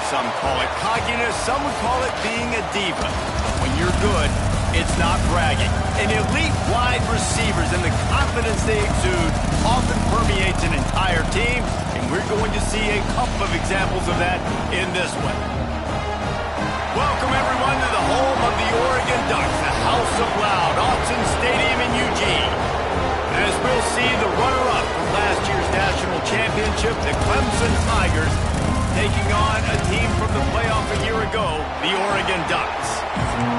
Some call it cockiness, some would call it being a diva. But when you're good, it's not bragging. And elite wide receivers and the confidence they exude often permeates an entire team, and we're going to see a couple of examples of that in this one. Welcome, everyone, to the home of the Oregon Ducks, the House of Loud, Autzen Stadium in Eugene. As we'll see the runner-up from last year's national championship, the Clemson Tigers, taking on a team from the playoff a year ago, the Oregon Ducks.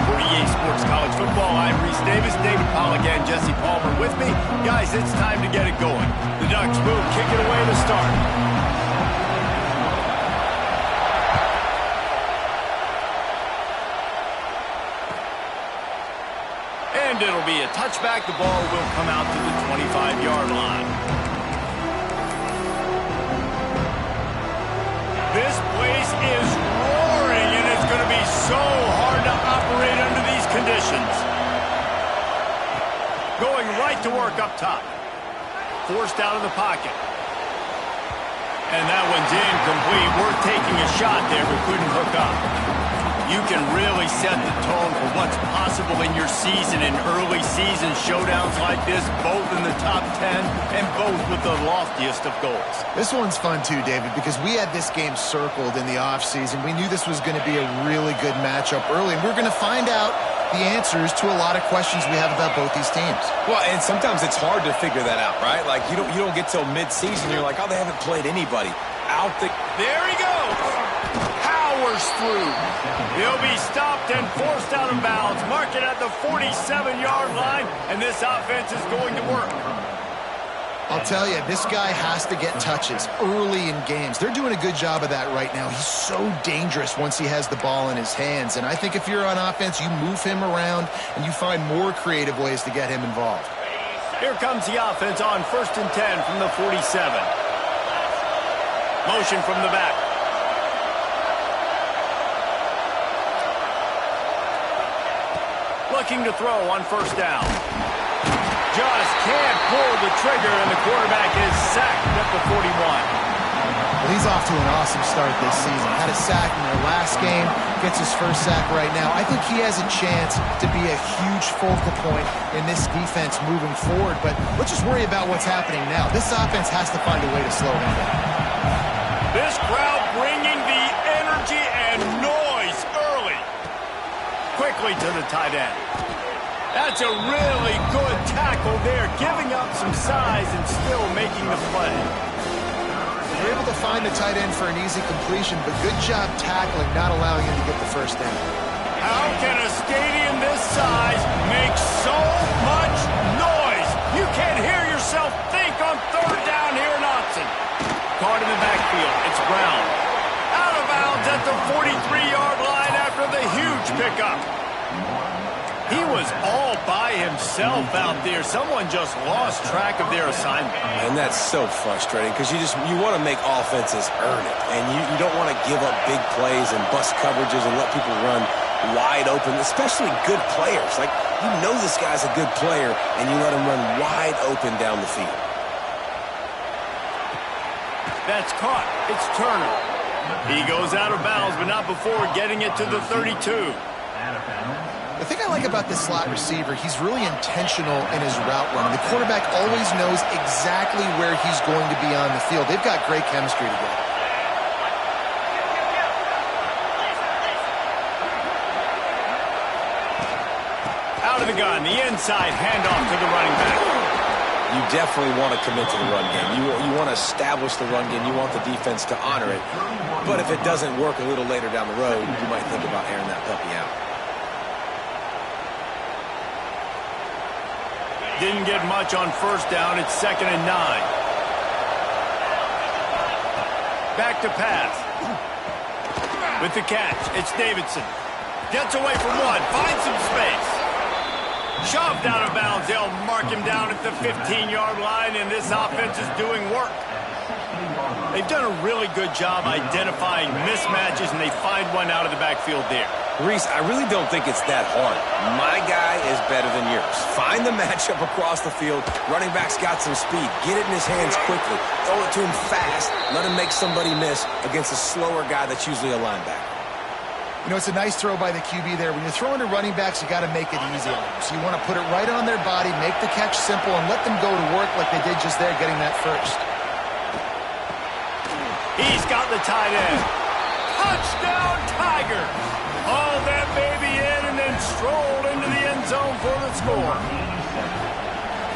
For EA Sports College Football, I'm Reese Davis, David Pollack, and Jesse Palmer with me. Guys, it's time to get it going. The Ducks will kick it away to start. And it'll be a touchback. The ball will come out to the 25-yard line. This place is roaring, and it's going to be so hard to operate under these conditions. Going right to work up top. Forced out of the pocket. And that one's incomplete. We're taking a shot there, but couldn't hook up. You can really set the tone for what's possible in your season in early season showdowns like this, both in the top 10 and both with the loftiest of goals. This one's fun too, David, because we had this game circled in the offseason. We knew this was going to be a really good matchup early, and we're going to find out the answers to a lot of questions we have about both these teams. Well, and sometimes it's hard to figure that out, right? Like, you don't get till mid-season, you're like, oh, they haven't played anybody. There he goes! Powers through. He'll be stopped and forced out of bounds. Mark it at the 47-yard line, and this offense is going to work. I'll tell you, this guy has to get touches early in games. They're doing a good job of that right now. He's so dangerous once he has the ball in his hands. And I think if you're on offense, you move him around and you find more creative ways to get him involved. Here comes the offense on 1st and 10 from the 47. Motion from the back. Looking to throw on 1st down. Just can't pull the trigger, and the quarterback is sacked at the 41. Well, he's off to an awesome start this season. Had a sack in their last game, gets his first sack right now. I think he has a chance to be a huge focal point in this defense moving forward, but let's just worry about what's happening now. This offense has to find a way to slow him down. This crowd bringing the energy and noise early. Quickly to the tight end. That's a really good tackle there, giving up some size and still making the play. They're able to find the tight end for an easy completion, but good job tackling, not allowing him to get the first down. How can a stadium this size make so much noise? You can't hear yourself think on 3rd down here in Autzen. Caught in the backfield. It's Brown. Out of bounds at the 43-yard line after the huge pickup. He was all by himself out there. Someone just lost track of their assignment. And that's so frustrating because you want to make offenses earn it. And you don't want to give up big plays and bust coverages and let people run wide open, especially good players. Like, you know this guy's a good player, and you let him run wide open down the field. That's caught. It's Turner. He goes out of bounds, but not before getting it to the 32. The thing I like about this slot receiver, he's really intentional in his route running. The quarterback always knows exactly where he's going to be on the field. They've got great chemistry together. Out of the gun, the inside handoff to the running back. You definitely want to commit to the run game. You want to establish the run game. You want the defense to honor it. But if it doesn't work a little later down the road, you might think about airing that puppy out. Didn't get much on 1st down. It's 2nd and 9. Back to pass. With the catch, it's Davidson. Gets away from one. Finds some space. Shoved out of bounds. They'll mark him down at the 15-yard line, and this offense is doing work. They've done a really good job identifying mismatches, and they find one out of the backfield there. Reese, I really don't think it's that hard. My guy is better than yours. Find the matchup across the field. Running back's got some speed. Get it in his hands quickly. Throw it to him fast. Let him make somebody miss against a slower guy that's usually a linebacker. You know, it's a nice throw by the QB there. When you're throwing to running backs, you got to make it easy on them. So you want to put it right on their body, make the catch simple, and let them go to work like they did just there, getting that first. He's got the tight end. Touchdown, Tiger! Hauled that baby in and then strolled into the end zone for the score.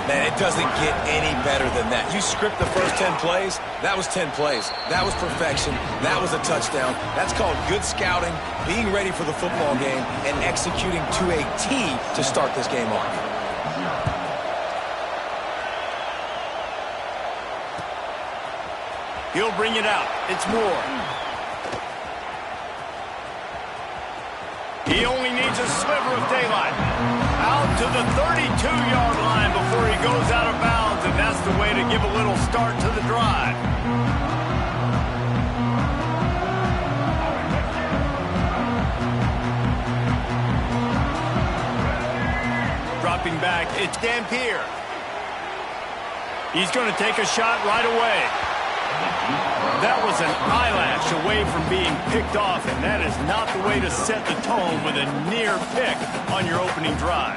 Man, it doesn't get any better than that. You script the first 10 plays, that was 10 plays. That was perfection. That was a touchdown. That's called good scouting, being ready for the football game, and executing to a T to start this game off. He'll bring it out. It's Moore. He only needs a sliver of daylight. Out to the 32-yard line before he goes out of bounds, and that's the way to give a little start to the drive. Dropping back, it's Dampier. He's going to take a shot right away. That was an eyelash away from being picked off, and that is not the way to set the tone with a near pick on your opening drive.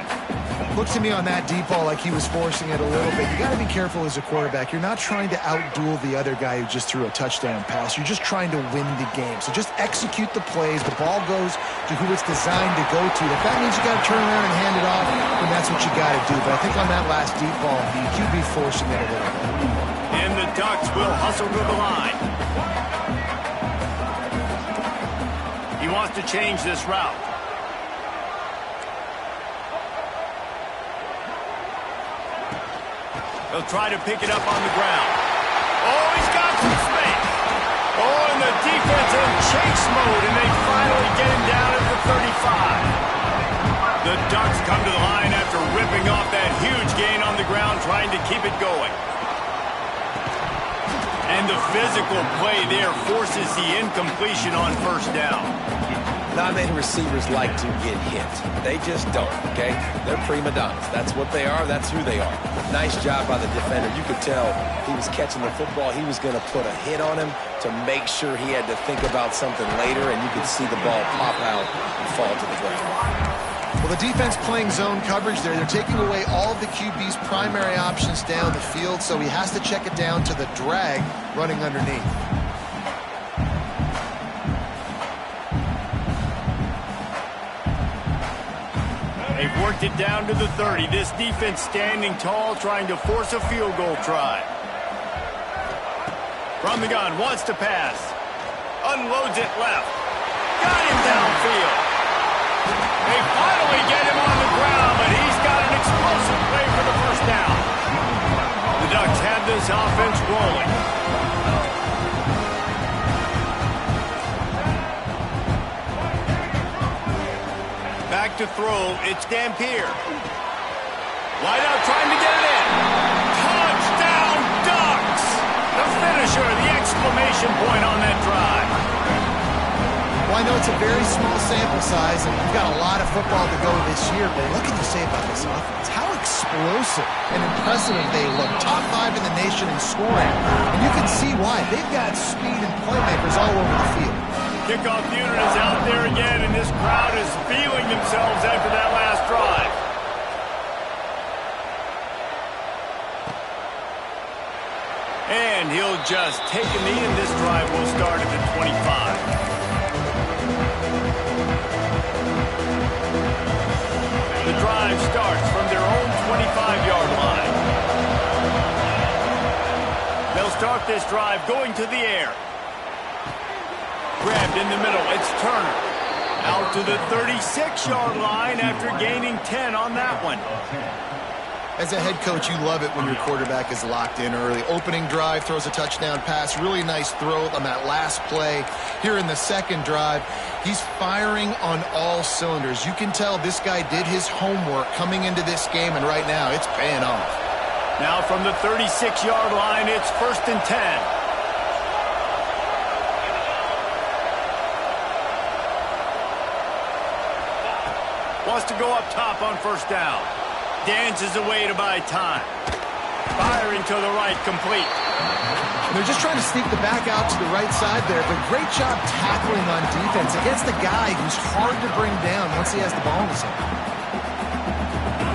Looked to me on that deep ball like he was forcing it a little bit. You got to be careful as a quarterback. You're not trying to outduel the other guy who just threw a touchdown pass. You're just trying to win the game. So just execute the plays. The ball goes to who it's designed to go to. If that means you got to turn around and hand it off, then that's what you got to do. But I think on that last deep ball, the QB forcing it a little bit. And the Ducks will hustle to the line. He wants to change this route. He'll try to pick it up on the ground. Oh, he's got some space. Oh, and the defense in chase mode, and they finally get him down at the 35. The Ducks come to the line after ripping off that huge gain on the ground, trying to keep it going. And the physical play there forces the incompletion on first down. Not many receivers like to get hit. They just don't, okay? They're prima donnas. That's what they are. That's who they are. Nice job by the defender. You could tell he was catching the football. He was going to put a hit on him to make sure he had to think about something later, and you could see the ball pop out and fall to the ground. Well, the defense playing zone coverage there. They're taking away all of the QB's primary options down the field, so he has to check it down to the drag running underneath. They've worked it down to the 30. This defense standing tall, trying to force a field goal try. From the gun, wants to pass. Unloads it left. Got him downfield. They finally get him on the ground, but he's got an explosive play for the first down. The Ducks have this offense rolling. Back to throw, it's Dampier. Wide out trying to get it in. Touchdown, Ducks! The finisher, the exclamation point on that drive. Well, I know it's a very small sample size, and we've got a lot of football to go this year, but what can you say about this offense? How explosive and impressive they look. Top 5 in the nation in scoring, and you can see why. They've got speed and playmakers all over the field. Kickoff unit is out there again, and this crowd is feeling themselves after that last drive. And he'll just take a knee, and this drive will start at the 25. The drive starts from their own 25-yard line. They'll start this drive going to the air. Grabbed in the middle, it's Turner. Out to the 36-yard line after gaining 10 on that one. As a head coach, you love it when your quarterback is locked in early. Opening drive, throws a touchdown pass. Really nice throw on that last play. Here in the second drive, he's firing on all cylinders. You can tell this guy did his homework coming into this game, and right now it's paying off. Now from the 36-yard line, it's 1st and 10. Wants to go up top on first down. Dances away to buy time. Firing to the right, complete. They're just trying to sneak the back out to the right side there, but great job tackling on defense against a guy who's hard to bring down once he has the ball in his hand.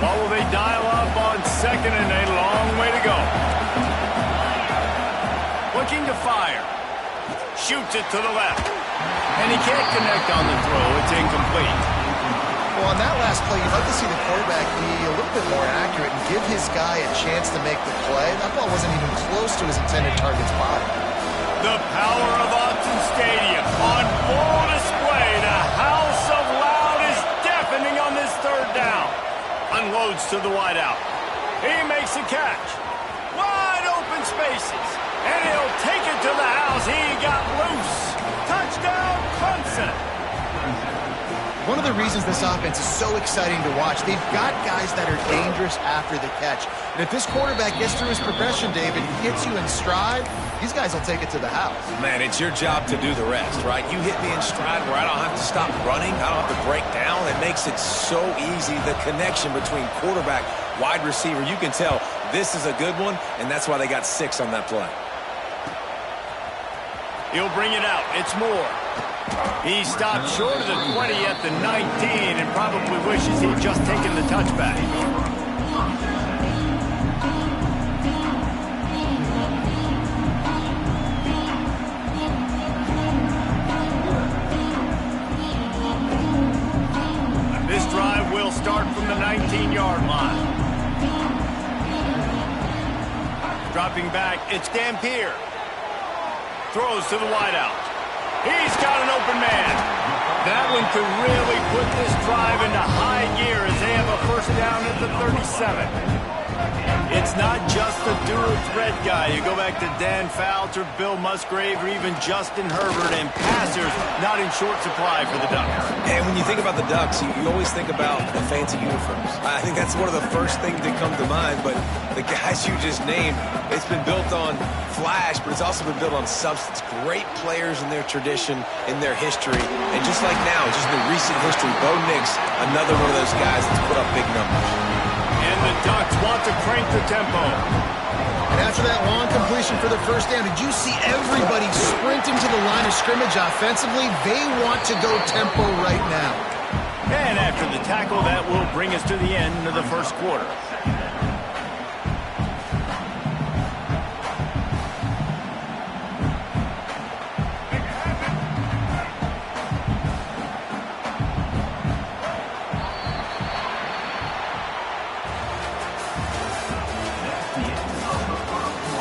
What will they dial up on second and a long way to go? Looking to fire. Shoots it to the left. And he can't connect on the throw. It's incomplete. Well, on that last play, you'd like to see the quarterback be a little bit more accurate and give his guy a chance to make the play. That ball wasn't even close to his intended target's body. The power of Autzen Stadium on full display. The house of loud is deafening on this third down. Unloads to the wideout. He makes a catch. Wide open spaces. And he'll take it to the house. He got loose. Touchdown, Clemson. One of the reasons this offense is so exciting to watch, they've got guys that are dangerous after the catch. And if this quarterback gets through his progression, David, hits you in stride, these guys will take it to the house. Man, it's your job to do the rest, right? You hit me in stride where I don't have to stop running. I don't have to break down. It makes it so easy. The connection between quarterback, wide receiver, you can tell this is a good one, and that's why they got 6 on that play. He'll bring it out. It's Moore. He stopped short of the 20 at the 19 and probably wishes he'd just taken the touchback. This drive will start from the 19-yard line. Dropping back, it's Dampier. Throws to the wideout. He's got an open man. That one could really put this drive into high gear as they have a first down at the 37. It's not just a dual threat guy. You go back to Dan Fouts or Bill Musgrave or even Justin Herbert, and passers not in short supply for the Ducks. And when you think about the Ducks, you always think about the fancy uniforms. I think that's one of the first things that come to mind, but the guys you just named, it's been built on flash, but it's also been built on substance. Great players in their tradition, in their history, and just like now, just in the recent history, Bo Nix, another one of those guys that's put up big numbers. And the Ducks want to crank the tempo. And after that long completion for the first down, did you see everybody sprinting to the line of scrimmage offensively? They want to go tempo right now. And after the tackle, that will bring us to the end of the first quarter.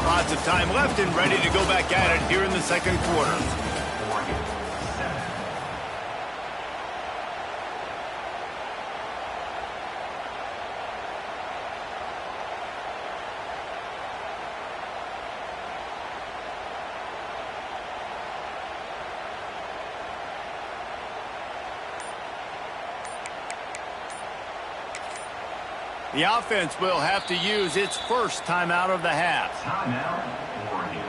Lots of time left and ready to go back at it here in the second quarter. The offense will have to use its first timeout of the half. Timeout, Oregon.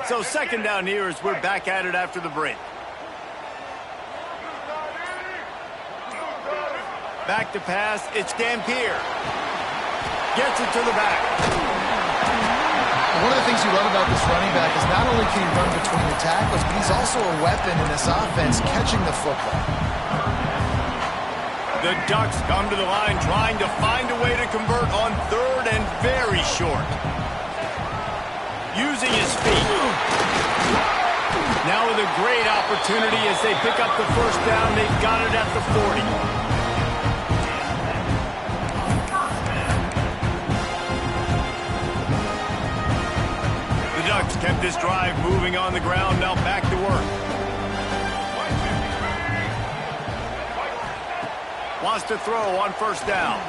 So second down here as we're back at it after the break. Back to pass, it's Dampier. Gets it to the back. One of the things you love about this running back is not only can he run between the tackles, but he's also a weapon in this offense catching the football. The Ducks come to the line trying to find a way to convert on third and very short. Using his feet. Now with a great opportunity as they pick up the first down. They've got it at the 40. Ducks kept this drive moving on the ground, now back to work. Wants to throw on first down.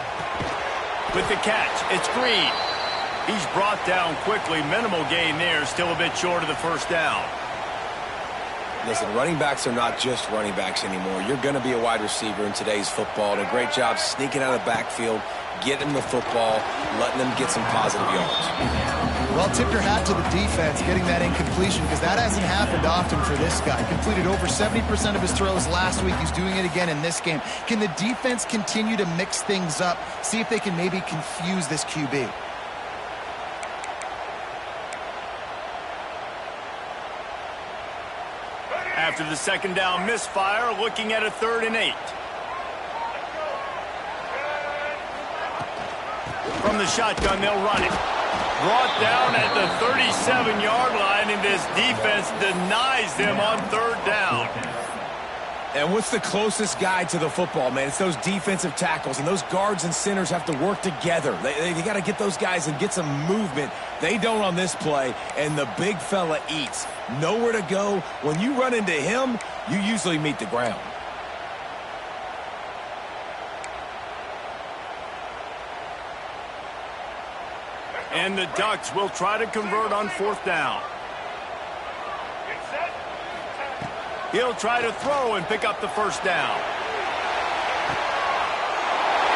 With the catch, it's Green. He's brought down quickly. Minimal gain there, still a bit short of the first down. Listen, running backs are not just running backs anymore. You're going to be a wide receiver in today's football. And a great job sneaking out of the backfield, getting them the football, letting them get some positive yards. Well, tip your hat to the defense getting that incompletion, because that hasn't happened often for this guy. Completed over 70% of his throws last week. He's doing it again in this game. Can the defense continue to mix things up? See if they can maybe confuse this QB. After the second down misfire, looking at a 3rd and 8. From the shotgun, they'll run it. Brought down at the 37-yard line, and this defense denies them on 3rd down. And what's the closest guy to the football, man? It's those defensive tackles, and those guards and centers have to work together. They got to get those guys and get some movement. They don't on this play, and the big fella eats. Nowhere to go. When you run into him, you usually meet the ground. And the Ducks will try to convert on 4th down. He'll try to throw and pick up the 1st down.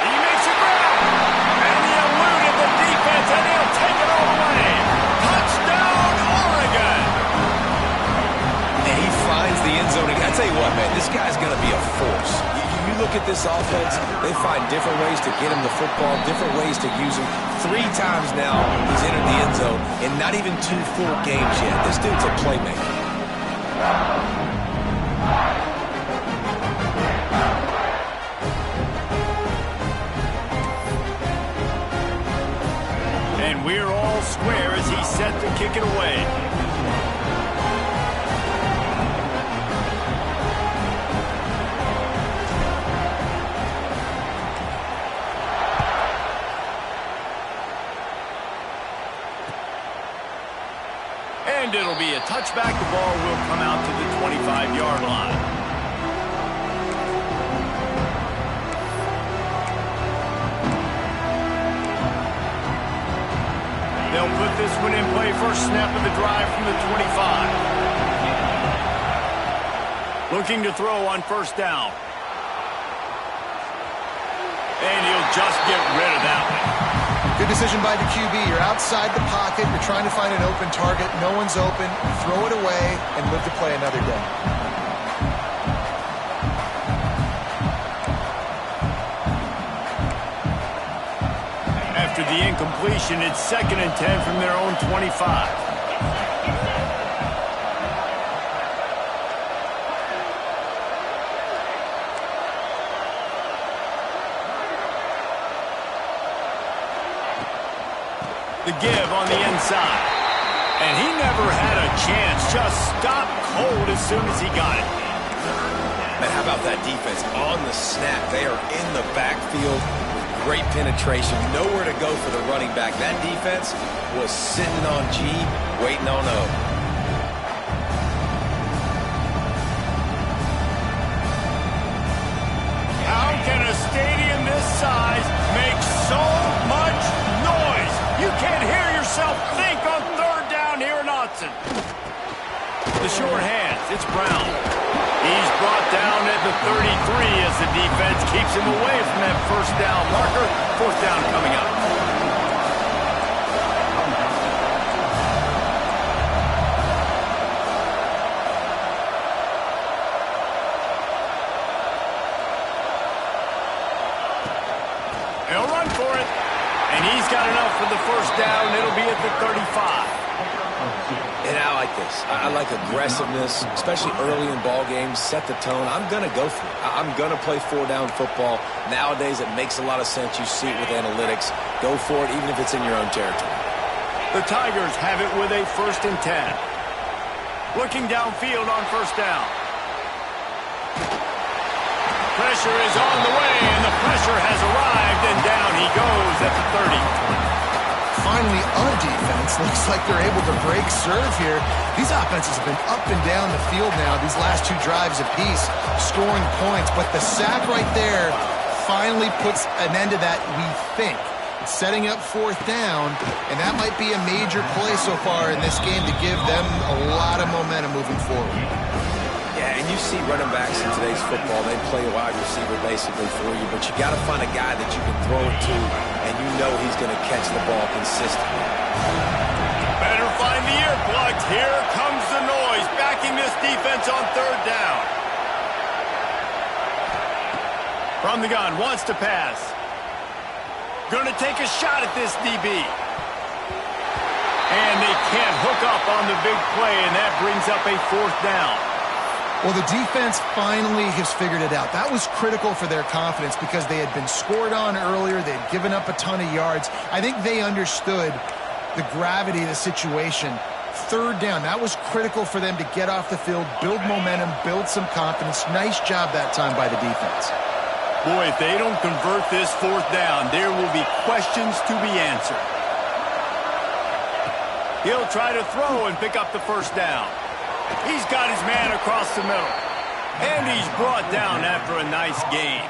He makes a grab. And he eluded the defense, and he'll take it all the way. Touchdown, Oregon. And he finds the end zone. I tell you what, man, this guy's going to be a force. You look at this offense, they find different ways to get him the football, different ways to use him. 3 times now he's entered the end zone, and not even 2 full games yet. This dude's a playmaker. And we're all square as he's set to kick it away. And it'll be a touchback. The ball will come out to the 25-yard line. They'll put this one in play. First snap of the drive from the 25. Looking to throw on 1st down. And he'll just get rid of that one. Good decision by the QB. You're outside the pocket. You're trying to find an open target. No one's open. You throw it away and live to play another day. After the incompletion, it's 2nd and 10 from their own 25. The give on the inside. And he never had a chance. Just stopped cold as soon as he got it. Man, how about that defense on the snap? They are in the backfield. Great penetration. Nowhere to go for the running back. That defense was sitting on G, waiting on O. How can a stadium this size make so much noise? You can't hear yourself think on 3rd down here in Autzen. The short hands, it's Brown. He's brought down at the 33 as the defense keeps him away from that 1st down marker. 4th down coming up. He'll run for it. And he's got enough for the 1st down. It'll be at the 35. And I like this. I like aggressiveness, especially early in ball games. Set the tone. I'm going to go for it. I'm going to play 4-down football. Nowadays, it makes a lot of sense. You see it with analytics. Go for it, even if it's in your own territory. The Tigers have it with a 1st and 10. Looking downfield on 1st down. Pressure is on the way, and the pressure has arrived, and down he goes at the 30. Finally, on defense, looks like they're able to break serve here. These offenses have been up and down the field now, these last 2 drives apiece, scoring points. But the sack right there finally puts an end to that, we think. Setting up 4th down, and that might be a major play so far in this game to give them a lot of momentum moving forward. And you see running backs in today's football, they play a wide receiver basically for you, but you got to find a guy that you can throw it to, and you know he's going to catch the ball consistently. Better find the earplugs. Here comes the noise, backing this defense on third down. From the gun, wants to pass. Going to take a shot at this DB. And they can't hook up on the big play, and that brings up a fourth down. Well, the defense finally has figured it out. That was critical for their confidence because they had been scored on earlier. They had given up a ton of yards. I think they understood the gravity of the situation. Third down, that was critical for them to get off the field, build momentum, build some confidence. Nice job that time by the defense. Boy, if they don't convert this fourth down, there will be questions to be answered. He'll try to throw and pick up the first down. He's got his man across the middle. And he's brought down after a nice gain.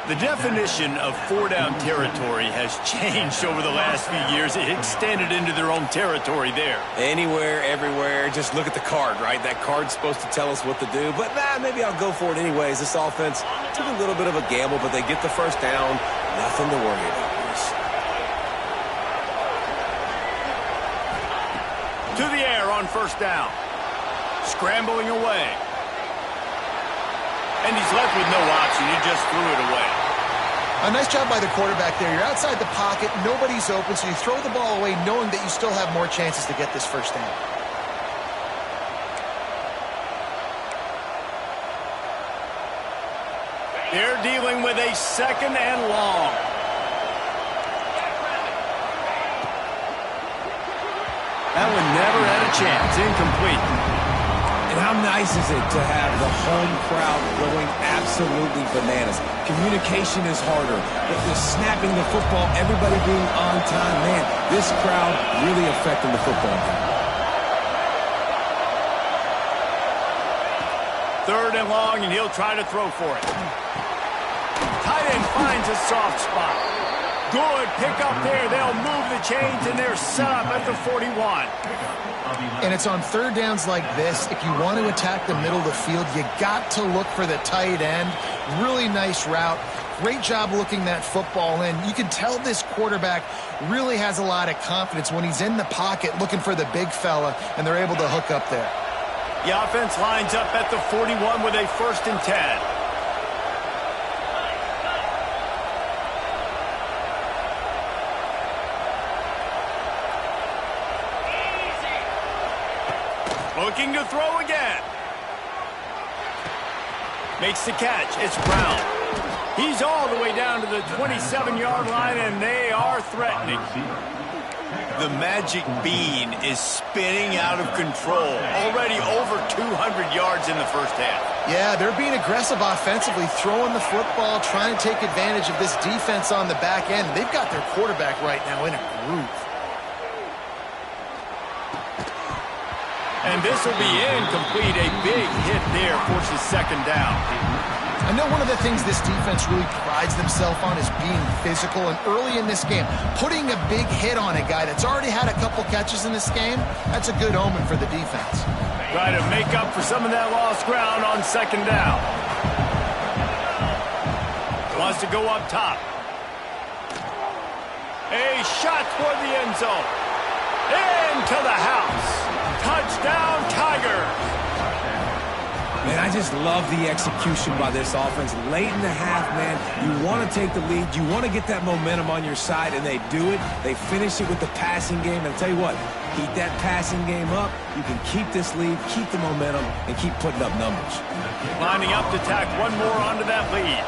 The definition of four-down territory has changed over the last few years. It extended into their own territory there. Anywhere, everywhere, just look at the card, right? That card's supposed to tell us what to do, but maybe I'll go for it anyways. This offense took a little bit of a gamble, but they get the first down. Nothing to worry about, boys. To the air on first down. Scrambling away. And he's left with no option. He just threw it away. A nice job by the quarterback there. You're outside the pocket. Nobody's open, so you throw the ball away knowing that you still have more chances to get this first down. They're dealing with a second and long. That one never had a chance. Incomplete. And how nice is it to have the home crowd going absolutely bananas? Communication is harder. The snapping the football, everybody being on time. Man, this crowd really affecting the football game. Third and long, and he'll try to throw for it. Tight end finds a soft spot. Good pick up there. They'll move the chains, and they're set up at the 41. And it's on third downs like this. If you want to attack the middle of the field, you got to look for the tight end. Really nice route. Great job looking that football in. You can tell this quarterback really has a lot of confidence when he's in the pocket looking for the big fella, and they're able to hook up there. The offense lines up at the 41 with a 1st and 10. Looking to throw again. Makes the catch. It's Brown. He's all the way down to the 27-yard line, and they are threatening. The magic bean is spinning out of control. Already over 200 yards in the first half. Yeah, they're being aggressive offensively, throwing the football, trying to take advantage of this defense on the back end. They've got their quarterback right now in a groove. And this will be incomplete. A big hit there forces second down. I know one of the things this defense really prides themselves on is being physical. And early in this game, putting a big hit on a guy that's already had a couple catches in this game, that's a good omen for the defense. Try to make up for some of that lost ground on second down. Wants to go up top. A shot toward the end zone. Into the house. Touchdown, Tigers! Man, I just love the execution by this offense. Late in the half, man, you want to take the lead. You want to get that momentum on your side, and they do it. They finish it with the passing game. And I'll tell you what, keep that passing game up. You can keep this lead, keep the momentum, and keep putting up numbers. Lining up to tack one more onto that lead.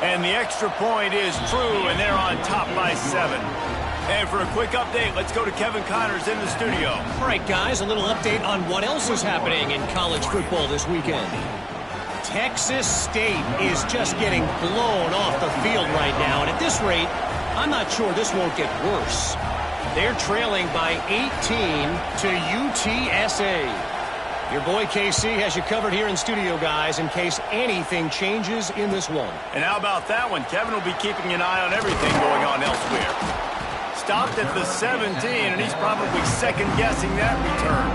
And the extra point is true, and they're on top by 7. And for a quick update, let's go to Kevin Connors in the studio. All right, guys, a little update on what else is happening in college football this weekend. Texas State is just getting blown off the field right now. And at this rate, I'm not sure this won't get worse. They're trailing by 18 to UTSA. Your boy KC has you covered here in studio, guys, in case anything changes in this one. And how about that one? Kevin will be keeping an eye on everything going on elsewhere. Stopped at the 17, and he's probably second-guessing that return.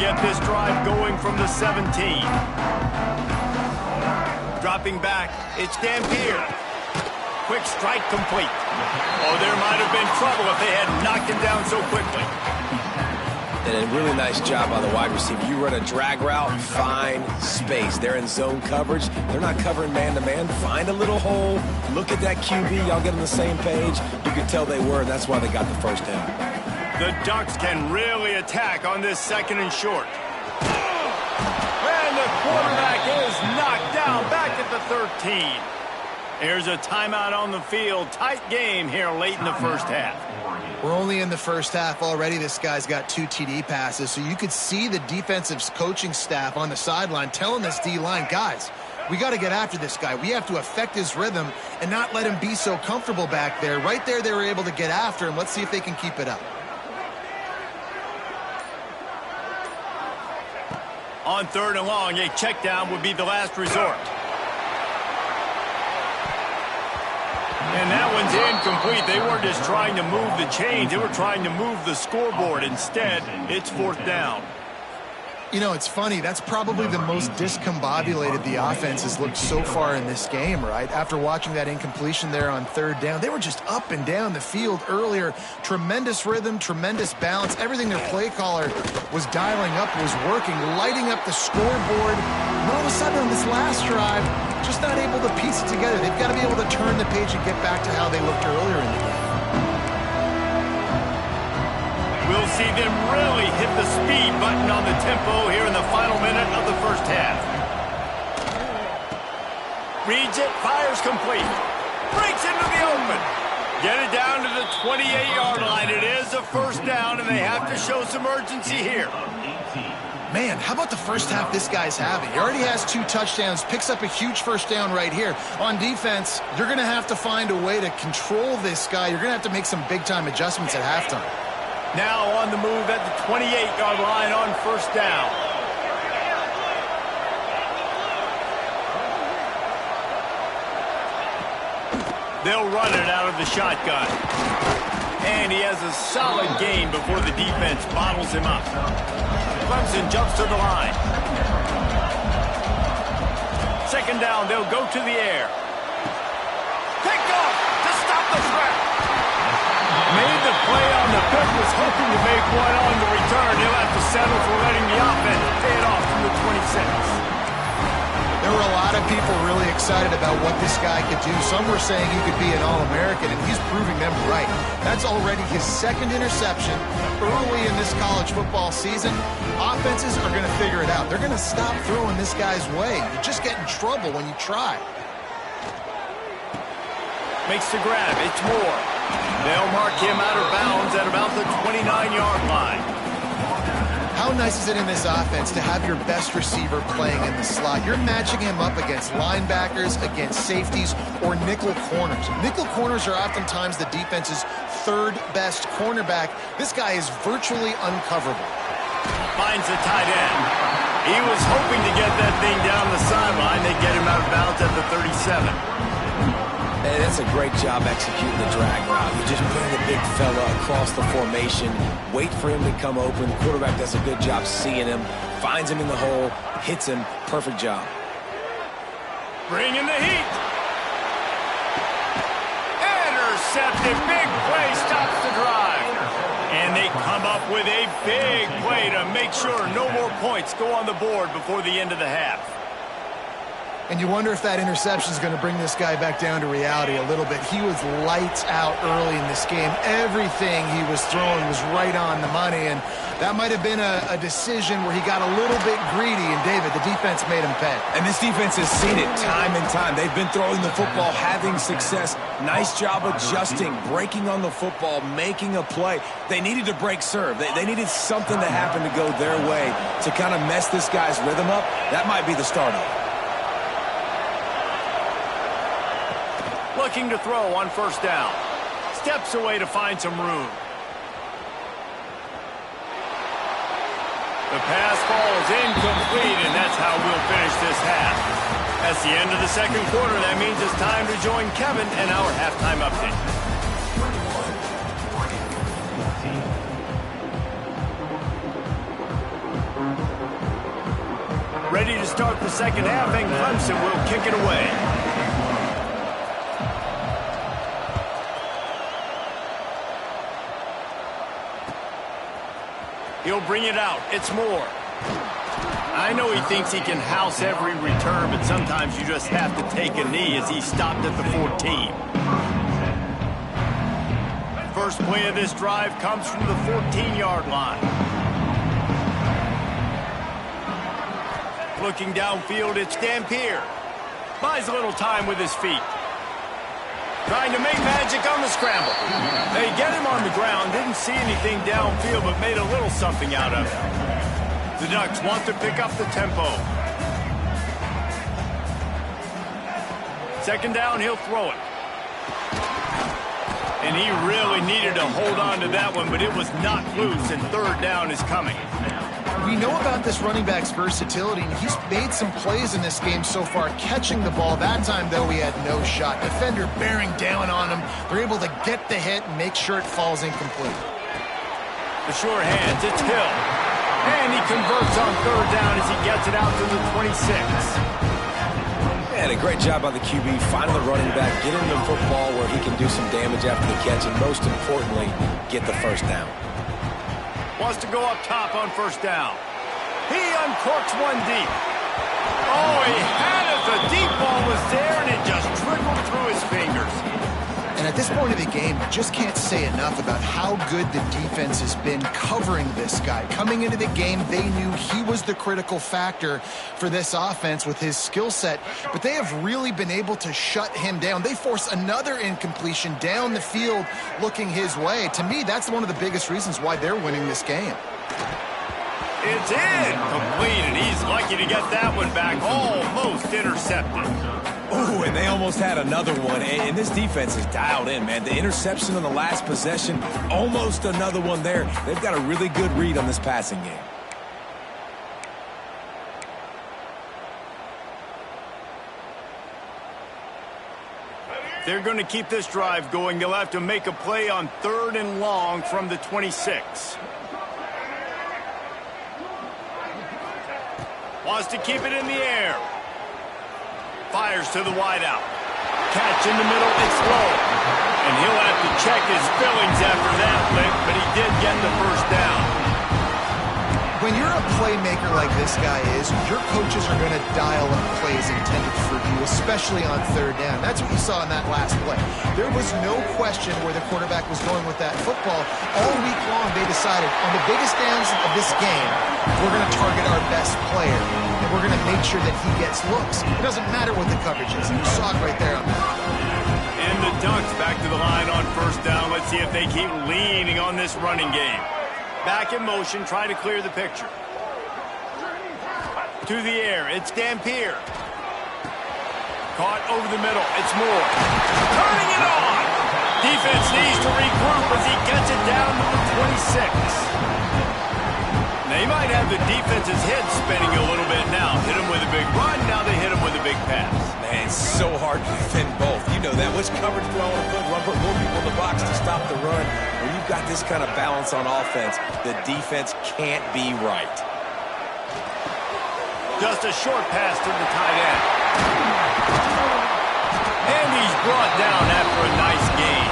get this drive going from the 17. Dropping back, it's Dampier. Quick strike complete. Oh, there might have been trouble if they had knocked him down so quickly. And a really nice job by the wide receiver. You run a drag route, find space. They're in zone coverage. They're not covering man-to-man. Find a little hole. Look at that QB. Y'all get on the same page. You can tell they were, and that's why they got the first down. The Ducks can really attack on this 2nd and short. And the quarterback is knocked down back at the 13. Here's a timeout on the field. Tight game here late in the first half. We're only in the first half already. This guy's got 2 TD passes, so you could see the defensive coaching staff on the sideline telling this D-line, guys, we got to get after this guy. We have to affect his rhythm and not let him be so comfortable back there. Right there, they were able to get after him. Let's see if they can keep it up. On 3rd and long, a check down would be the last resort. And that one's incomplete. They weren't just trying to move the chains. They were trying to move the scoreboard. Instead, it's 4th down. You know, it's funny. That's probably the most discombobulated the offense has looked so far in this game, right? After watching that incompletion there on 3rd down, they were just up and down the field earlier. Tremendous rhythm, tremendous balance. Everything their play caller was dialing up was working, lighting up the scoreboard. And all of a sudden on this last drive, just not able to piece it together. They've got to be able to turn the page and get back to how they looked earlier in the game. We'll see them really hit the speed button on the tempo here in the final minute of the first half. Reads it, fires complete. Breaks into the open. Get it down to the 28-yard line. It is a first down, and they have to show some urgency here. Man, how about the first half this guy's having? He already has 2 touchdowns, picks up a huge first down right here. On defense, you're going to have to find a way to control this guy. You're going to have to make some big-time adjustments at halftime. Now on the move at the 28-yard line on first down. They'll run it out of the shotgun. And he has a solid gain before the defense bottles him up. Clemson jumps to the line. 2nd down, they'll go to the air. Picked off to stop the threat. Made the play on the pick, was hoping to make one on the return. He'll have to settle for letting the offense pay it off from the 26. There were a lot of people really excited about what this guy could do. Some were saying he could be an All-American, and he's proving them right. That's already his 2nd interception early in this college football season. Offenses are going to figure it out. They're going to stop throwing this guy's way. You just get in trouble when you try. Makes the grab. It's Moore. They'll mark him out of bounds at about the 29-yard line. How nice is it in this offense to have your best receiver playing in the slot? You're matching him up against linebackers, against safeties, or nickel corners. Nickel corners are oftentimes the defense's 3rd best cornerback. This guy is virtually uncoverable. Finds the tight end. He was hoping to get that thing down the sideline. They get him out of bounds at the 37. And that's a great job executing the drag route. You just bring the big fella across the formation, wait for him to come open. The quarterback does a good job seeing him, finds him in the hole, hits him. Perfect job. Bringing the heat. Intercepted. Big play stops the drive. And they come up with a big play to make sure no more points go on the board before the end of the half. And you wonder if that interception is going to bring this guy back down to reality a little bit. He was lights out early in this game. Everything he was throwing was right on the money, and that might have been a decision where he got a little bit greedy, and David, the defense made him pay. And this defense has seen it time and time. They've been throwing the football, having success. Nice job adjusting, breaking on the football, making a play. They needed to break serve. They needed something to happen to go their way to kind of mess this guy's rhythm up. That might be the start of it. Looking to throw on first down. Steps away to find some room. The pass falls incomplete, and that's how we'll finish this half. That's the end of the 2nd quarter. That means it's time to join Kevin and our halftime update. ready to start the second half, and Clemson will kick it away. He'll bring it out. It's Moore. I know he thinks he can house every return, but sometimes you just have to take a knee as he stopped at the 14. First play of this drive comes from the 14-yard line. Looking downfield, it's Dampier. Buys a little time with his feet. Trying to make magic on the scramble. They get him on the ground, didn't see anything downfield, but made a little something out of it. The Ducks want to pick up the tempo. Second down, he'll throw it. And he really needed to hold on to that one, but it was not loose, and third down is coming. We know about this running back's versatility, and he's made some plays in this game so far, catching the ball. That time, though, he had no shot. Defender bearing down on him. They're able to get the hit and make sure it falls incomplete. The sure hands, it's Hill. And he converts on third down as he gets it out to the 26. And a great job by the QB, finding the running back, getting the football where he can do some damage after the catch, and most importantly, get the first down. Wants to go up top on first down. He uncorks one deep. Oh, he had it. The deep ball was there, and it just trickled through his fingers. And at this point of the game, you just can't say enough about how good the defense has been covering this guy. Coming into the game, they knew he was the critical factor for this offense with his skill set, but they have really been able to shut him down. They force another incompletion down the field looking his way. To me, that's one of the biggest reasons why they're winning this game. It's incomplete, and he's lucky to get that one back. Almost intercepted. Ooh, and they almost had another one, and this defense is dialed in, man. The interception on the last possession, almost another one there. They've got a really good read on this passing game. They're going to keep this drive going. They'll have to make a play on third and long from the 26. Wants to keep it in the air. Fires to the wideout. Catch in the middle, it's low. And he'll have to check his fillings after that lick, but he did get the first down. When you're a playmaker like this guy is, your coaches are going to dial up plays intended for you, especially on third down. That's what you saw in that last play. There was no question where the quarterback was going with that football. All week long, they decided on the biggest downs of this game, we're going to target our best player, and we're going to make sure that he gets looks. It doesn't matter what the coverage is. You saw it right there on that. And the Ducks back to the line on first down. Let's see if they keep leaning on this running game. Back in motion, trying to clear the picture. To the air, it's Dampier. Caught over the middle, it's Moore. Turning it on! Defense needs to regroup as he gets it down to the 26. They might have the defense's head spinning a little bit now. Hit him with a big run, now they hit him with a big pass. Man, it's so hard to defend both. You know that. Which coverage do I want to put? Do I put more people in the box to stop the run? When you've got this kind of balance on offense, the defense can't be right. Just a short pass to the tight end. And he's brought down after a nice gain.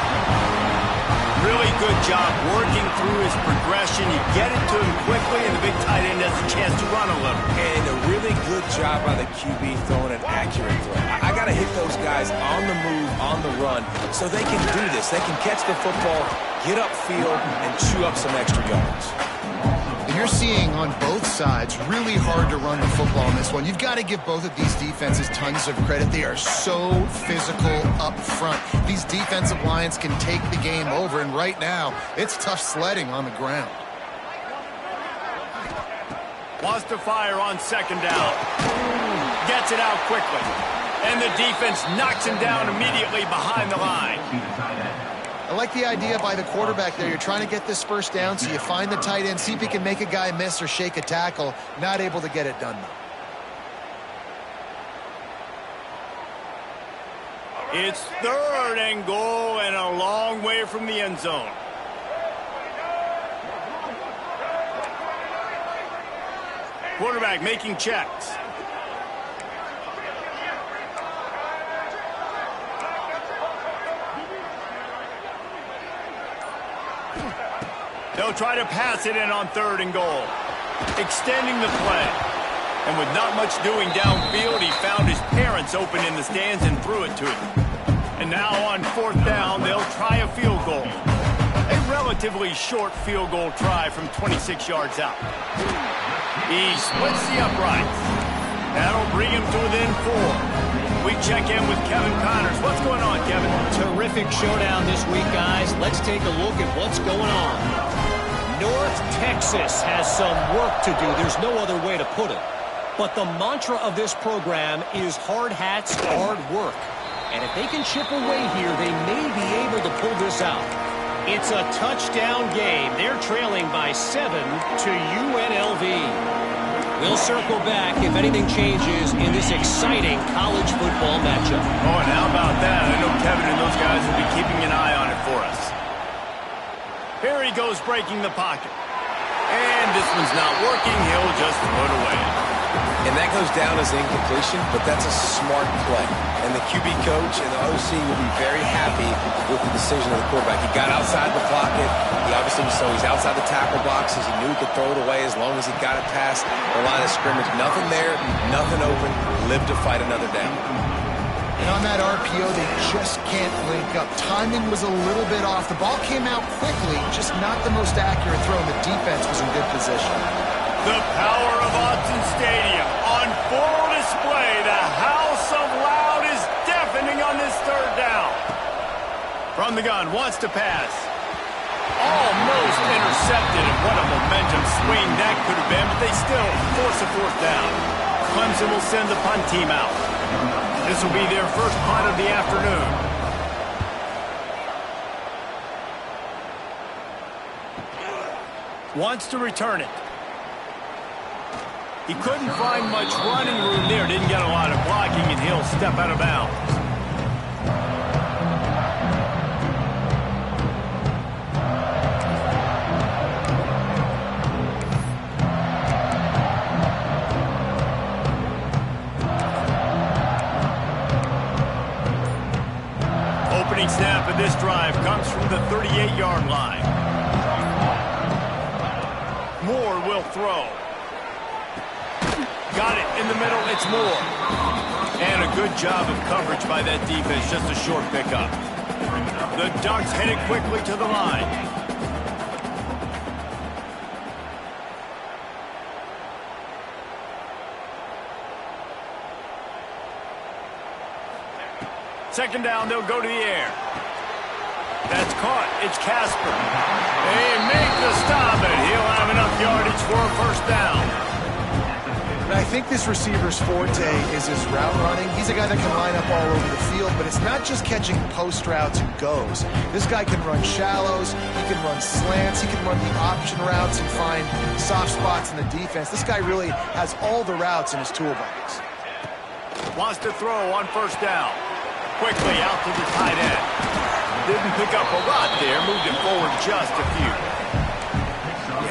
Really good job working through his progression. You get it to him quickly, and the big tight end has a chance to run a little. And a really good job by the QB throwing an accurate throw. I got to hit those guys on the move, on the run, so they can do this. They can catch the football, get upfield, and chew up some extra yards. And you're seeing on both sides really hard to run the football in this one. You've got to give both of these defenses tons of credit. They are so physical up front. These defensive lines can take the game over, and right now, it's tough sledding on the ground. Wants to fire on second down. Gets it out quickly. And the defense knocks him down immediately behind the line. I like the idea by the quarterback there. You're trying to get this first down, so you find the tight end, see if he can make a guy miss or shake a tackle. Not able to get it done, though. It's third and goal and a long way from the end zone. Quarterback making checks. They'll try to pass it in on 3rd and goal. Extending the play. And with not much doing downfield, he found his parents open in the stands and threw it to him. And now on 4th down, they'll try a field goal. A relatively short field goal try from 26 yards out. He splits the uprights. That'll bring him to within 4. We check in with Kevin Connors. What's going on, Kevin? Terrific showdown this week, guys. Let's take a look at what's going on. North Texas has some work to do. There's no other way to put it. But the mantra of this program is hard hats, hard work. And if they can chip away here, they may be able to pull this out. It's a touchdown game. They're trailing by 7 to UNLV. We'll circle back if anything changes in this exciting college football matchup. Oh, and how about that? I know Kevin and those guys will be keeping an eye on it for us. Here he goes breaking the pocket. And this one's not working. He'll just throw it away. And that goes down as incompletion, but that's a smart play. And the QB coach and the OC will be very happy with the decision of the quarterback. He got outside the pocket. He obviously so he's outside the tackle boxes. He knew he could throw it away as long as he got it past the line of scrimmage. Nothing there, nothing open. Live to fight another down. And on that RPO, they just can't link up. Timing was a little bit off. The ball came out quickly, just not the most accurate throw, and the defense was in good position. The power of Autzen Stadium on full display. The house of loud is deafening on this 3rd down. From the gun, wants to pass. Almost intercepted, and what a momentum swing that could have been, but they still force a 4th down. Clemson will send the punt team out. This will be their first punt of the afternoon. Wants to return it. He couldn't find much running room there. Didn't get a lot of blocking, and he'll step out of bounds. Opening snap of this drive comes from the 38-yard line. Moore will throw. Got it in the middle, it's Moore. And a good job of coverage by that defense, just a short pickup. The Ducks headed quickly to the line. Second down, they'll go to the air. That's caught, it's Casper. They make the stop, and he'll have enough yardage for a 1st down. I think this receiver's forte is his route running. He's a guy that can line up all over the field, but it's not just catching post routes and goes. This guy can run shallows, he can run slants, he can run the option routes and find soft spots in the defense. This guy really has all the routes in his toolbox. Wants to throw on 1st down. Quickly out to the tight end. Didn't pick up a lot there, moved it forward just a few.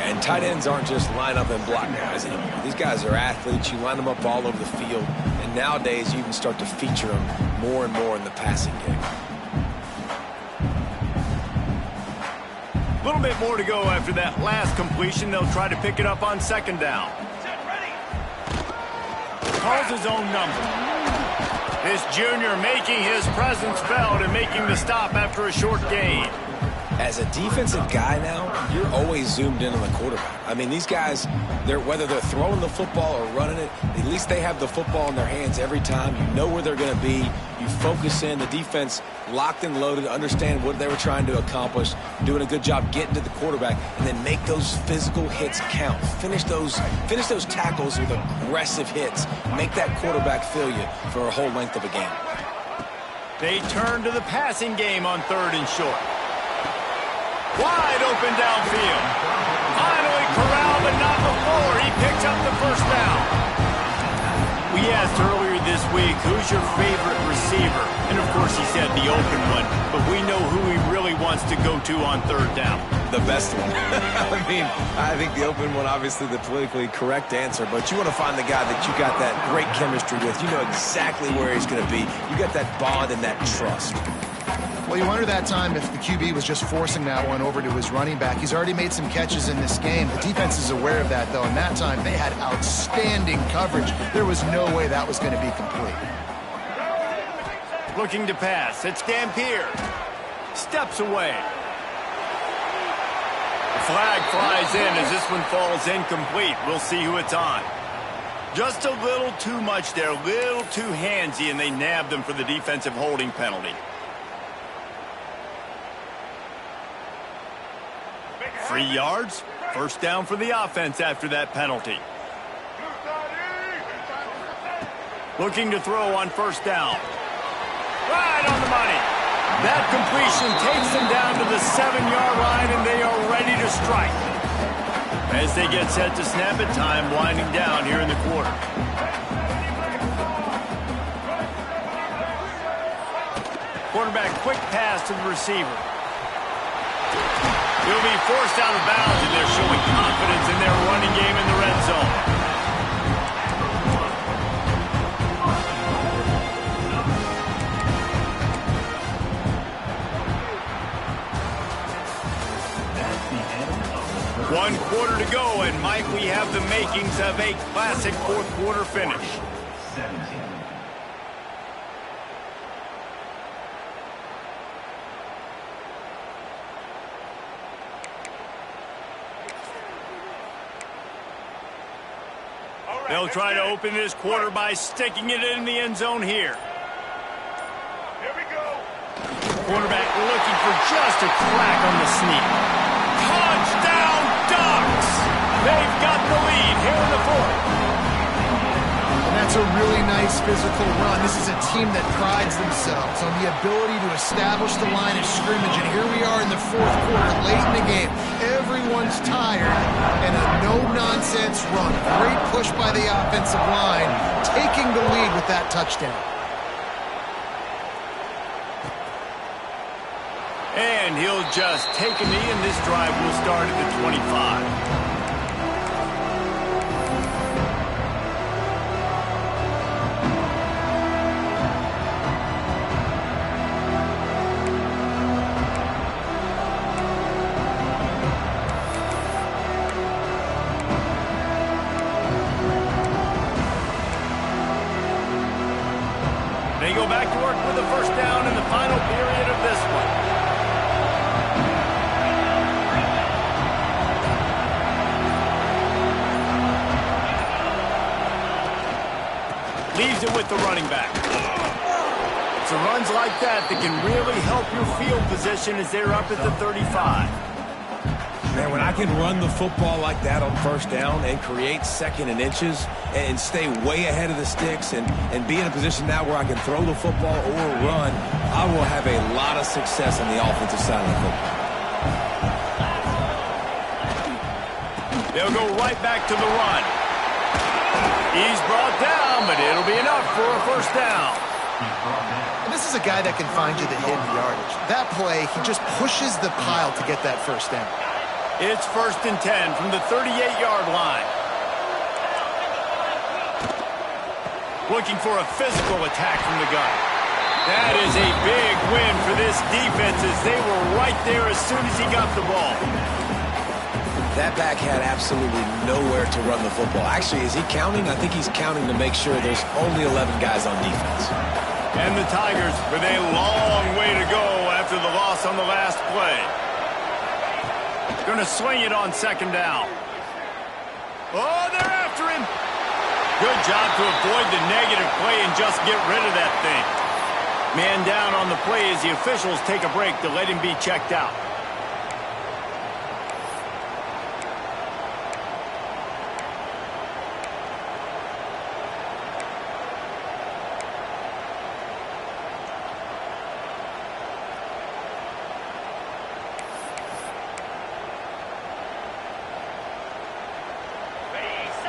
And tight ends aren't just line up and block guys anymore. These guys are athletes. You line them up all over the field. And nowadays, you can start to feature them more and more in the passing game. A little bit more to go after that last completion. They'll try to pick it up on 2nd down. Calls his own number. This junior making his presence felt and making the stop after a short gain. As a defensive guy now, you're always zoomed in on the quarterback. I mean, these guys, whether they're throwing the football or running it, at least they have the football in their hands every time. You know where they're going to be. You focus in. The defense locked and loaded, understand what they were trying to accomplish, doing a good job getting to the quarterback, and then make those physical hits count. Finish those tackles with aggressive hits. Make that quarterback feel you for a whole length of a game. They turn to the passing game on 3rd and short. Wide open downfield. Finally corralled, but not before. He picks up the 1st down. We asked earlier this week, who's your favorite receiver? And, of course, he said the open one. But we know who he really wants to go to on 3rd down. The best one. I think the open one, obviously the politically correct answer. But you want to find the guy that you got that great chemistry with. You know exactly where he's going to be. You got that bond and that trust. Well, you wonder that time if the QB was just forcing that one over to his running back. He's already made some catches in this game. The defense is aware of that, though, and that time they had outstanding coverage. There was no way that was going to be complete. Looking to pass. It's Dampier. Steps away. The flag flies in as this one falls incomplete. We'll see who it's on. Just a little too much there, a little too handsy, and they nabbed them for the defensive holding penalty. 3 yards, first down for the offense after that penalty. Looking to throw on first down. Right on the money. That completion takes them down to the 7-yard line, and they are ready to strike. As they get set to snap it, time winding down here in the quarter. Quarterback quick pass to the receiver. He'll be forced out of bounds, and they're showing confidence in their running game in the red zone. One quarter to go, and Mike, we have the makings of a classic fourth quarter finish. 17. They'll try to open this quarter by sticking it in the end zone here. Here we go. Quarterback looking for just a crack on the sneak. Touchdown, Ducks! They've got the lead here in the fourth. And that's a really nice physical run. This is a team that prides themselves on the ability to establish the line of scrimmage. And here we are in the fourth quarter, late in the game. Everyone's tired, and a no-nonsense run. Great push by the offensive line, taking the lead with that touchdown. And he'll just take a knee, and this drive will start at the 25. They go back to work with a first down in the final period of this one. Leaves it with the running back. It's the runs like that that can really help your field position as they're up at the 35. Man, when I can run the football like that on first down and create second and inches and stay way ahead of the sticks and be in a position now where I can throw the football or run, I will have a lot of success on the offensive side of the football. They'll go right back to the run. He's brought down, but it'll be enough for a first down. And this is a guy that can find you the hidden yardage. That play, he just pushes the pile to get that first down. It's 1st and 10 from the 38-yard line. Looking for a physical attack from the gun. That is a big win for this defense as they were right there as soon as he got the ball. That back had absolutely nowhere to run the football. Actually, is he counting? I think he's counting to make sure there's only 11 guys on defense. And the Tigers with a long way to go after the loss on the last play. Going to swing it on second down. Oh, they're after him. Good job to avoid the negative play and just get rid of that thing. Man down on the play as the officials take a break to let him be checked out.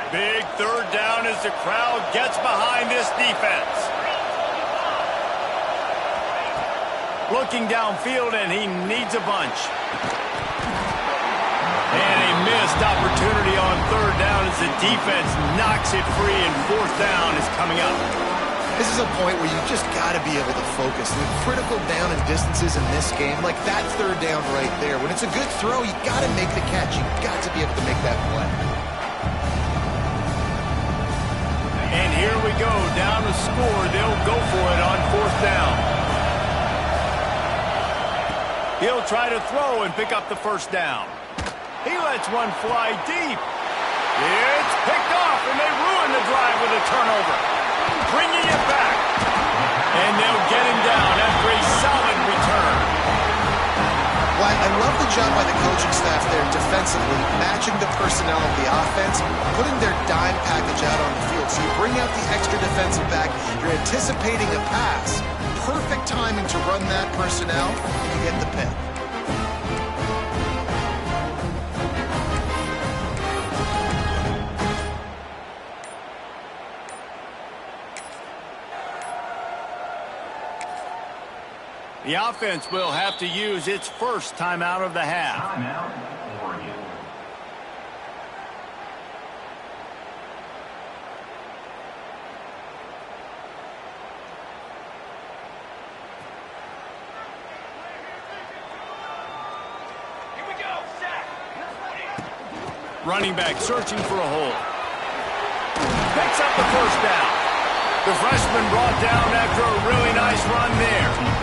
Big third down as the crowd gets behind this defense. Looking downfield, and he needs a bunch. And a missed opportunity on third down as the defense knocks it free, and fourth down is coming up. This is a point where you just got to be able to focus. The critical down and distances in this game, like that third down right there, when it's a good throw, you got to make the catch. You got to be able to make that play. And here we go, down to score. They'll go for it on 4th down. He'll try to throw and pick up the 1st down. He lets one fly deep. It's picked off, and they ruin the drive with a turnover. Bringing it back. And they'll get him down after a solid return. Well, I love the job by the coaching staff there defensively, matching the personnel of the offense, putting their dime package out on the field. So you bring out the extra defensive back, you're anticipating a pass. Perfect timing to run that personnel, and you get the pick. The offense will have to use its first timeout of the half. Timeout, Oregon. Here we go, sack. Running back searching for a hole. Picks up the 1st down. The freshman brought down after a really nice run there.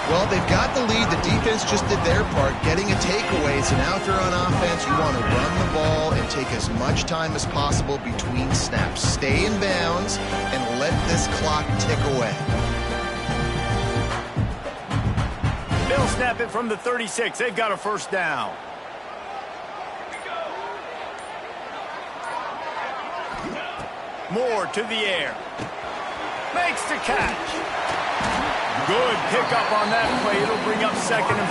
Well, they've got the lead. The defense just did their part, getting a takeaway. So now if you're on offense, you want to run the ball and take as much time as possible between snaps. Stay in bounds and let this clock tick away. They'll snap it from the 36. They've got a 1st down. Moore to the air. Makes the catch. Good pickup on that play. It'll bring up 2nd and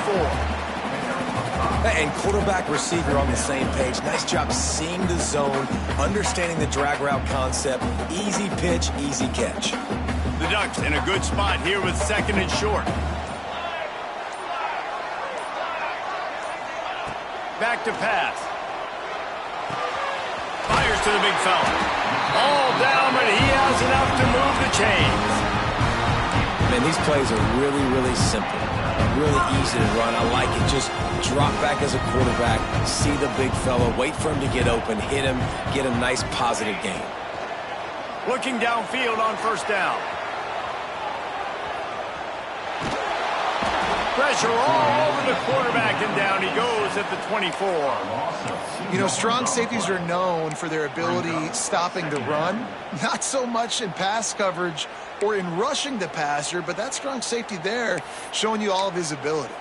4. And quarterback receiver on the same page. Nice job seeing the zone, understanding the drag route concept. Easy pitch, easy catch. The Ducks in a good spot here with 2nd and short. Back to pass. Fires to the big fella. All down, but he has enough to move the chains. Man, these plays are really, really simple. Really easy to run. I like it. Just drop back as a quarterback, see the big fella, wait for him to get open, hit him, get a nice positive gain. Looking downfield on 1st down. Pressure all over the quarterback, and down he goes at the 24. You know, strong safeties are known for their ability stopping the run. Not so much in pass coverage or in rushing the passer, but that strong safety there showing you all of his ability.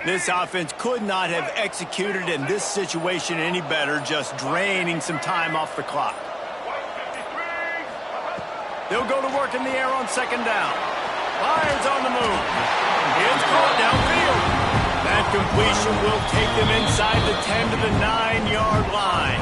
This offense could not have executed in this situation any better, just draining some time off the clock. They'll go to work in the air on 2nd down. Lions on the move. It's caught downfield. That completion will take them inside the 10 to the 9-yard line.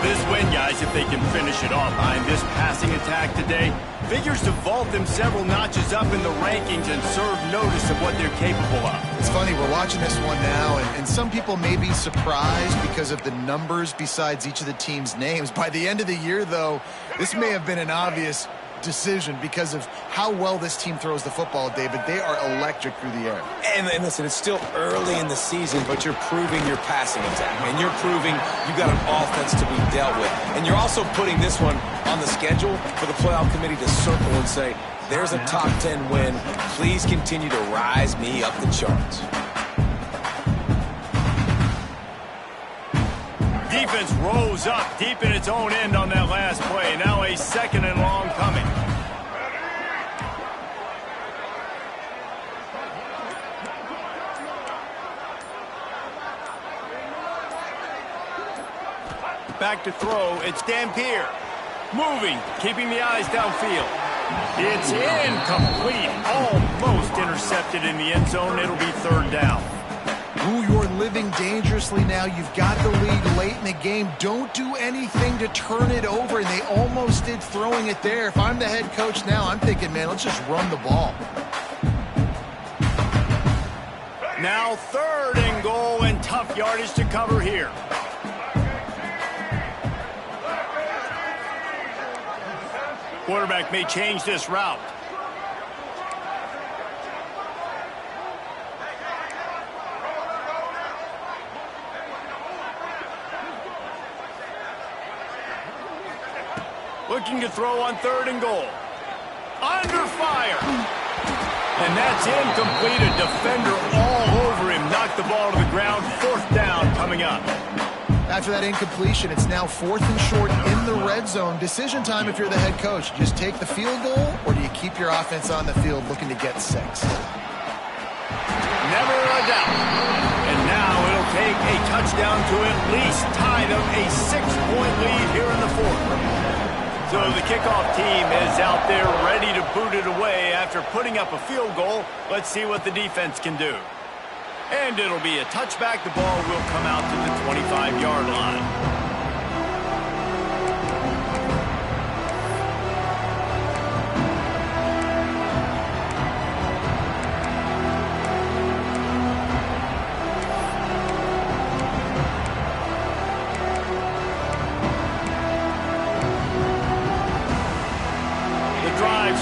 This win, guys, if they can finish it off behind this passing attack today, figures to vault them several notches up in the rankings and serve notice of what they're capable of. It's funny, we're watching this one now, and some people may be surprised because of the numbers besides each of the team's names. By the end of the year, though, this may have been an obvious decision because of how well this team throws the football, David. They are electric through the air. And listen, it's still early in the season, but you're proving your passing attack. And you're proving you got an offense to be dealt with. And you're also putting this one on the schedule for the playoff committee to circle and say, there's a top 10 win. Please continue to rise me up the charts. Defense rose up deep in its own end on that last play. Now a 2nd and long coming. Back to throw. It's Dampier. Moving, keeping the eyes downfield. It's incomplete. Almost intercepted in the end zone. It'll be 3rd down. Ooh, you're living dangerously now. You've got the lead late in the game. Don't do anything to turn it over, and they almost did throwing it there. If I'm the head coach now, I'm thinking, man, let's just run the ball. Now 3rd and goal, and tough yardage to cover here. Quarterback may change this route. Looking to throw on 3rd and goal. Under fire. And that's incomplete. A defender all over him. Knocked the ball to the ground. 4th down coming up. After that incompletion, it's now 4th and short in the red zone. Decision time if you're the head coach. You just take the field goal, or do you keep your offense on the field looking to get 6? Never a doubt. And now it'll take a touchdown to at least tie them a 6-point lead here in the 4th. So the kickoff team is out there ready to boot it away after putting up a field goal. Let's see what the defense can do. And it'll be a touchback. The ball will come out to the 25-yard line.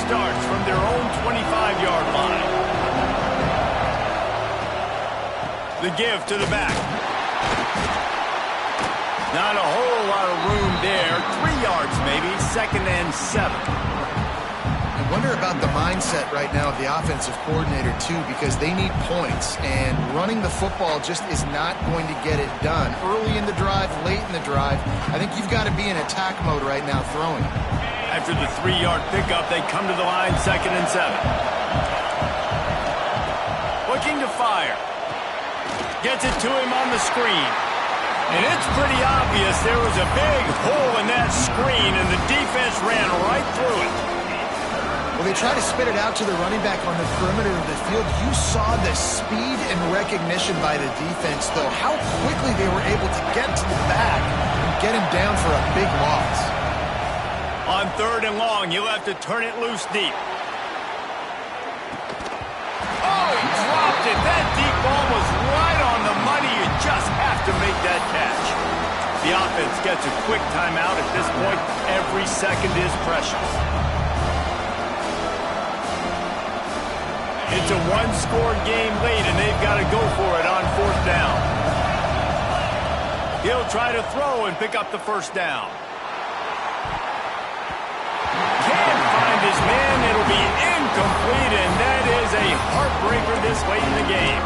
Starts from their own 25-yard line. The give to the back. Not a whole lot of room there. 3 yards maybe. 2nd and 7. I wonder about the mindset right now of the offensive coordinator, too, because they need points, and running the football just is not going to get it done. Early in the drive, late in the drive, I think you've got to be in attack mode right now throwing. After the 3-yard pickup, they come to the line, 2nd and 7. Looking to fire. Gets it to him on the screen. And it's pretty obvious there was a big hole in that screen, and the defense ran right through it. Well, they try to spit it out to the running back on the perimeter of the field. You saw the speed and recognition by the defense, though, how quickly they were able to get to the back and get him down for a big loss. On 3rd and long, you'll have to turn it loose deep. Oh, he dropped it. That deep ball was right on the money. You just have to make that catch. The offense gets a quick timeout at this point. Every second is precious. It's a 1-score game late, and they've got to go for it on 4th down. He'll try to throw and pick up the 1st down. Can't find his man. It'll be incomplete, and that is a heartbreaker this late in the game.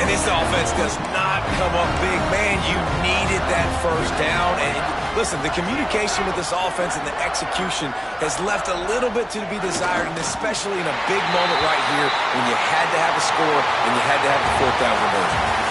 And this offense does not come up big. Man, you needed that 1st down. And listen, the communication with this offense and the execution has left a little bit to be desired, and especially in a big moment right here when you had to have a score and you had to have the 4th down conversion.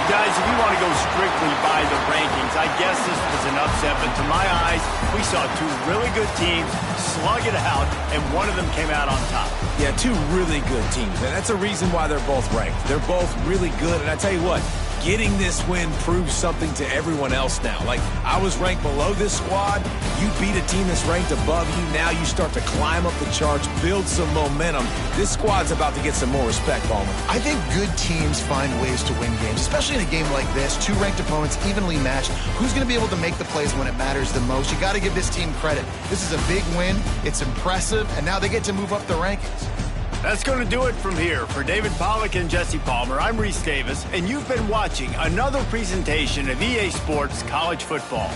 Guys, if you want to go strictly by the rankings, I guess this was an upset, but to my eyes, we saw 2 really good teams slug it out, and one of them came out on top. Yeah, 2 really good teams, and that's a reason why they're both ranked. They're both really good, and I tell you what, getting this win proves something to everyone else now. Like, I was ranked below this squad. You beat a team that's ranked above you. Now you start to climb up the charts, build some momentum. This squad's about to get some more respect, Ballman. I think good teams find ways to win games, especially in a game like this. 2 ranked opponents, evenly matched. Who's going to be able to make the plays when it matters the most? You got to give this team credit. This is a big win. It's impressive, and now they get to move up the rankings. That's going to do it from here. For David Pollack and Jesse Palmer, I'm Reese Davis, and you've been watching another presentation of EA Sports College Football.